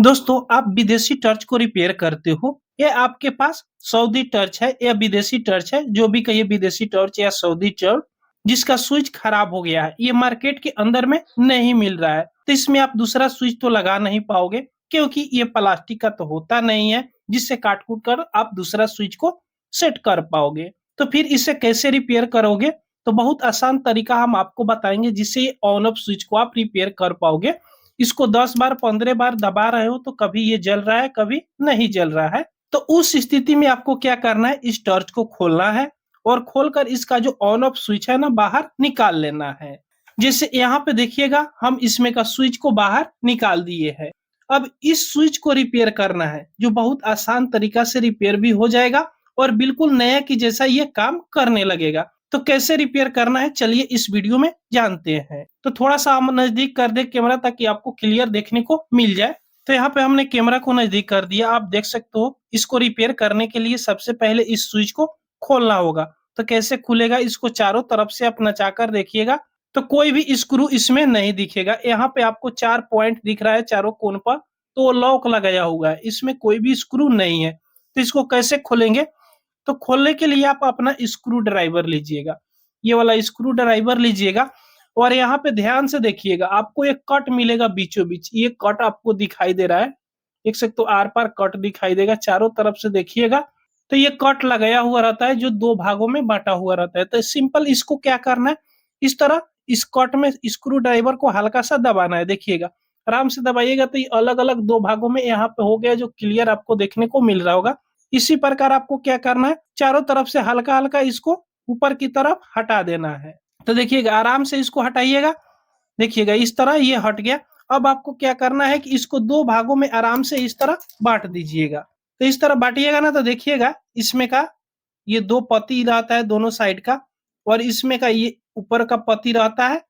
दोस्तों, आप विदेशी टर्च को रिपेयर करते हो या आपके पास सऊदी टर्च है या विदेशी टर्च है, जो भी कहिए विदेशी टर्च या सऊदी टर्च, जिसका स्विच खराब हो गया है, ये मार्केट के अंदर में नहीं मिल रहा है, तो इसमें आप दूसरा स्विच तो लगा नहीं पाओगे क्योंकि ये प्लास्टिक का तो होता नहीं है, जिससे काट-कूट कर आप दूसरा स्विच को सेट कर पाओगे। तो फिर इसे कैसे रिपेयर करोगे? तो बहुत आसान तरीका हम आपको बताएँगे जिससे ये ऑन ऑफ स्विच को आप रिपेयर कर पाओगे। इसको 10 बार 15 बार दबा रहे हो तो कभी ये जल रहा है, कभी नहीं जल रहा है। तो उस स्थिति में आपको क्या करना है, इस टॉर्च को खोलना है और खोलकर इसका जो ऑन ऑफ स्विच है ना बाहर निकाल लेना है। जैसे यहाँ पे देखिएगा हम इसमें का स्विच को बाहर निकाल दिए हैं। अब इस स्विच को रिपेयर करना है, जो बहुत आसान तरीका से रिपेयर भी हो जाएगा और बिल्कुल नया की जैसा ये काम करने लगेगा। तो कैसे रिपेयर करना है, चलिए इस वीडियो में जानते हैं। तो थोड़ा-सा हम नज़दीक कर दें कैमरा ताकि आपको क्लियर देखने को मिल जाए। तो यहाँ पे हमने कैमरा को नज़दीक कर दिया, आप देख सकते हो। इसको रिपेयर करने के लिए सबसे पहले इस स्विच को खोलना होगा। तो कैसे खुलेगा, इसको चारों तरफ से आप नचाकर देखिएगा, तो कोई भी स्क्रू इसमें नहीं दिखेगा। यहाँ पे आपको 4 पॉइंट दिख रहा है चारों कोन पर, तो वो लॉक लगाया हुआ है, इसमें कोई भी स्क्रू नहीं है। तो इसको कैसे खोलेंगे? तो खोलने के लिए आप अपना स्क्रू ड्राइवर लीजिएगा, ये वाला स्क्रू ड्राइवर लीजिएगा और यहाँ पे ध्यान से देखिएगा, आपको एक कट मिलेगा बीचों बीच, ये कट आपको दिखाई दे रहा है, देख सकते हो आर पार कट दिखाई देगा, चारों तरफ से देखिएगा। तो ये कट लगाया हुआ रहता है जो 2 भागों में बांटा हुआ रहता है। तो सिंपल इसको क्या करना है, इस तरह इस कट में स्क्रू ड्राइवर को हल्का सा दबाना है, देखिएगा आराम से दबाइएगा तो ये अलग-अलग 2 भागों में यहाँ पे हो गया, जो क्लियर आपको देखने को मिल रहा होगा। इसी प्रकार आपको क्या करना है, चारों तरफ से हल्का-हल्का इसको ऊपर की तरफ हटा देना है। तो देखिएगा आराम से इसको हटाइएगा, देखिएगा इस तरह ये हट गया। अब आपको क्या करना है कि इसको 2 भागों में आराम से इस तरह बाँट दीजिएगा। तो इस तरह बाँटिएगा ना तो देखिएगा इसमें का ये 2 पत्ती रहता है दोनों साइड का और इसमें का ये ऊपर का पत्ती रहता है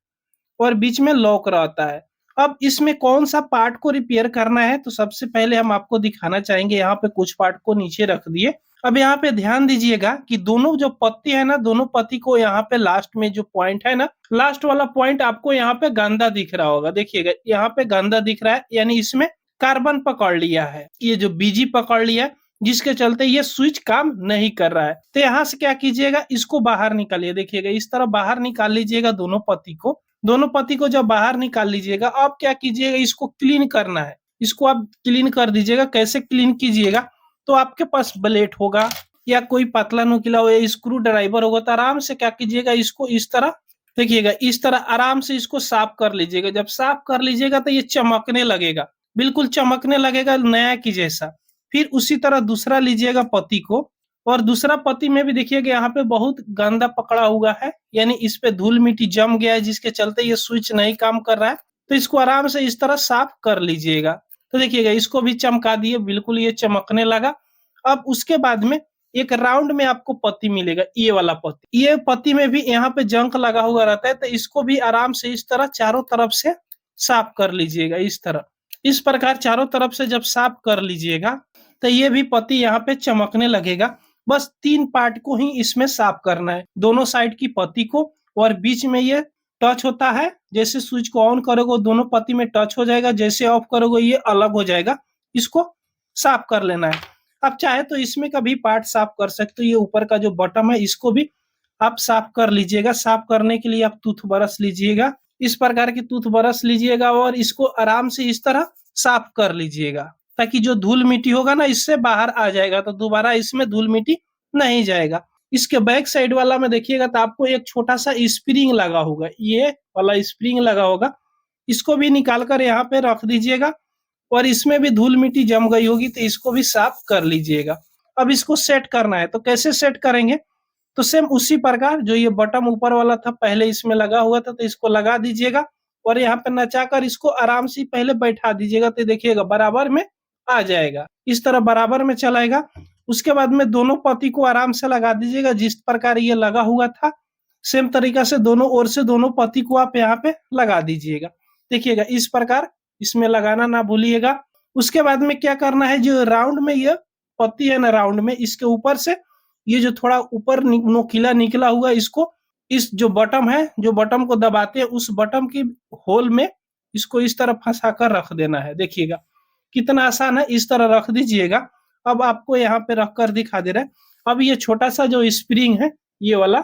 और बीच में लॉक रहता है। अब इसमें कौन-सा पार्ट को रिपेयर करना है, तो सबसे पहले हम आपको दिखाना चाहेंगे, यहाँ पे कुछ पार्ट को नीचे रख दिए। अब यहाँ पे ध्यान दीजिएगा कि दोनों जो पत्ती है ना, दोनों पत्ती को यहाँ पे लास्ट में जो पॉइंट है ना, लास्ट वाला पॉइंट आपको यहाँ पे गंदा दिख रहा होगा। देखिएगा यहाँ पे गंदा दिख रहा है, यानी इसमें कार्बन पकड़ लिया है। ये जो बीजी पकड़ लिया है, जिसके चलते ये स्विच काम नहीं कर रहा है। तो यहाँ से क्या कीजिएगा, इसको बाहर निकालिए। देखिएगा इस तरह बाहर निकाल लीजिएगा दोनों पत्ती को। दोनों पत्ती को जब बाहर निकाल लीजिएगा, अब क्या कीजिएगा, इसको क्लीन करना है। इसको आप क्लीन कर दीजिएगा। कैसे क्लीन कीजिएगा, तो आपके पास ब्लेड होगा या कोई पतला नुकीला हो या स्क्रू ड्राइवर होगा, तो आराम से क्या कीजिएगा, इसको इस तरह देखिएगा, इस तरह आराम से इसको साफ कर लीजिएगा। जब साफ कर लीजिएगा तो ये चमकने लगेगा, बिल्कुल चमकने लगेगा नया की जैसा। फिर उसी तरह दूसरा लीजिएगा पत्ती को और दूसरा पत्ती में भी देखिएगा यहाँ पे बहुत गंदा पकड़ा हुआ है, यानी इस पे धूल-मिट्टी जम गया है, जिसके चलते ये स्विच नहीं काम कर रहा है। तो इसको आराम से इस तरह साफ कर लीजिएगा। तो देखिएगा इसको भी चमका दिए, बिल्कुल ये चमकने लगा। अब उसके बाद में एक राउंड में आपको पत्ती मिलेगा, ये वाला पत्ती। ये पत्ती में भी यहाँ पे जंक लगा हुआ रहता है, तो इसको भी आराम से इस तरह चारों तरफ से साफ कर लीजिएगा इस तरह। इस प्रकार चारों तरफ से जब साफ कर लीजिएगा, तो ये भी पत्ती यहाँ पे चमकने लगेगा। बस 3 पार्ट को ही इसमें साफ करना है, दोनों साइड की पत्ती को और बीच में ये टच होता है। जैसे स्विच को ऑन करोगे दोनों पत्ती में टच हो जाएगा, जैसे ऑफ करोगे ये अलग हो जाएगा। इसको साफ कर लेना है। आप चाहे तो इसमें का भी पार्ट साफ कर सकते हो, ये ऊपर का जो बटन है इसको भी आप साफ कर लीजिएगा। साफ करने के लिए आप टूथ ब्रश लीजिएगा, इस प्रकार की टूथ ब्रश लीजिएगा और इसको आराम से इस तरह साफ कर लीजिएगा, ताकि जो धूल-मिट्टी होगा ना इससे बाहर आ जाएगा, तो दोबारा इसमें धूल-मिट्टी नहीं जाएगा। इसके बैक साइड वाला में देखिएगा तो आपको एक छोटा-सा स्प्रिंग लगा होगा, ये वाला स्प्रिंग लगा होगा, इसको भी निकाल कर यहाँ पे रख दीजिएगा और इसमें भी धूल-मिट्टी जम गई होगी, तो इसको भी साफ कर लीजिएगा। अब इसको सेट करना है, तो कैसे सेट करेंगे, तो सेम उसी प्रकार जो ये बटन ऊपर वाला था पहले इसमें लगा हुआ था, तो इसको लगा दीजिएगा और यहाँ पे नचाकर इसको आराम से पहले बैठा दीजिएगा, तो देखिएगा बराबर में आ जाएगा। इस तरह बराबर में चलाएगा। उसके बाद में दोनों पत्ती को आराम से लगा दीजिएगा, जिस प्रकार ये लगा हुआ था सेम तरीका से दोनों ओर से दोनों पत्ती को आप यहाँ पे लगा दीजिएगा। देखिएगा इस प्रकार इसमें लगाना ना भूलिएगा। उसके बाद में क्या करना है, जो राउंड में ये पत्ती है ना, राउंड में इसके ऊपर से ये जो थोड़ा ऊपर नोकीला निकला हुआ, इसको इस जो बटन है, जो बटन को दबाते हैं उस बटन की होल में इसको इस तरह फंसा कर रख देना है। देखिएगा कितना आसान है, इस तरह रख दीजिएगा। अब आपको यहाँ पे रख कर दिखा दे रहा है। अब ये छोटा सा जो स्प्रिंग है ये वाला,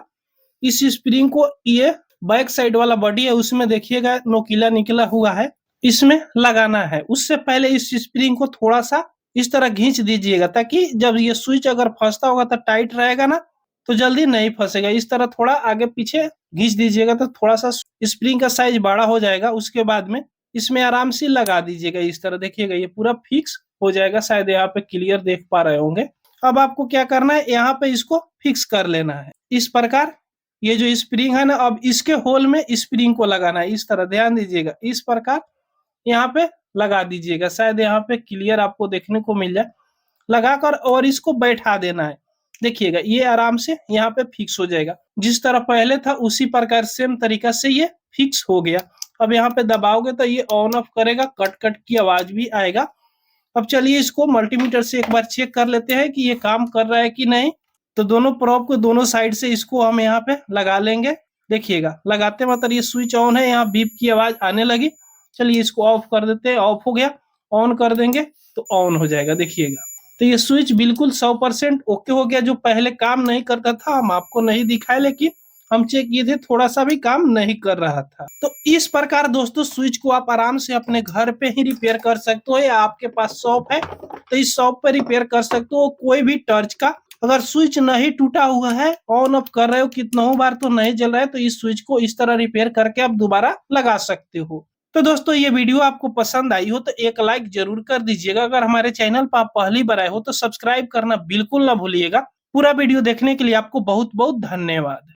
इस स्प्रिंग को ये बैक साइड वाला बॉडी है उसमें देखिएगा नोकीला निकला हुआ है, इसमें लगाना है। उससे पहले इस स्प्रिंग को थोड़ा सा इस तरह खींच दीजिएगा, ताकि जब ये स्विच अगर फंसता होगा तो टाइट रहेगा ना, तो जल्दी नहीं फंसेगा। इस तरह थोड़ा आगे पीछे खींच दीजिएगा तो थोड़ा सा स्प्रिंग का साइज बड़ा हो जाएगा। उसके बाद में इसमें आराम से लगा दीजिएगा इस तरह, देखिएगा ये पूरा फिक्स हो जाएगा। शायद यहाँ पे क्लियर देख पा रहे होंगे। अब आपको क्या करना है, यहाँ पे इसको फिक्स कर लेना है इस प्रकार। ये जो स्प्रिंग है ना, अब इसके होल में स्प्रिंग को लगाना है इस तरह, ध्यान दीजिएगा इस प्रकार यहाँ पे लगा दीजिएगा। शायद यहाँ पे क्लियर आपको देखने को मिल जाए। लगाकर और इसको बैठा देना है, देखिएगा ये आराम से यहाँ पे फिक्स हो जाएगा। जिस तरह पहले था उसी प्रकार सेम तरीका से ये फिक्स हो गया। अब यहाँ पे दबाओगे तो ये ऑन ऑफ करेगा, कट कट की आवाज भी आएगा। अब चलिए इसको मल्टीमीटर से एक बार चेक कर लेते हैं कि ये काम कर रहा है कि नहीं। तो दोनों प्रोब को दोनों साइड से इसको हम यहाँ पे लगा लेंगे। देखिएगा लगाते मतलब ये स्विच ऑन है, यहाँ बीप की आवाज आने लगी। चलिए इसको ऑफ कर देते हैं, ऑफ हो गया। ऑन कर देंगे तो ऑन हो जाएगा, देखिएगा। तो ये स्विच बिल्कुल 100% ओके हो गया। जो पहले काम नहीं करता था हम आपको नहीं दिखाए, लेकिन हम चेक किए थे थोड़ा सा भी काम नहीं कर रहा था। तो इस प्रकार दोस्तों स्विच को आप आराम से अपने घर पे ही रिपेयर कर सकते हो, या आपके पास शॉप है तो इस शॉप पे रिपेयर कर सकते हो। कोई भी टर्च का अगर स्विच नहीं टूटा हुआ है, ऑन ऑफ कर रहे हो कितना बार तो नहीं जल रहा है, तो इस स्विच को इस तरह रिपेयर करके आप दोबारा लगा सकते हो। तो दोस्तों ये वीडियो आपको पसंद आई हो तो एक लाइक जरूर कर दीजिएगा। अगर हमारे चैनल पर आप पहली बार आए हो तो सब्सक्राइब करना बिल्कुल ना भूलिएगा। पूरा वीडियो देखने के लिए आपको बहुत बहुत धन्यवाद।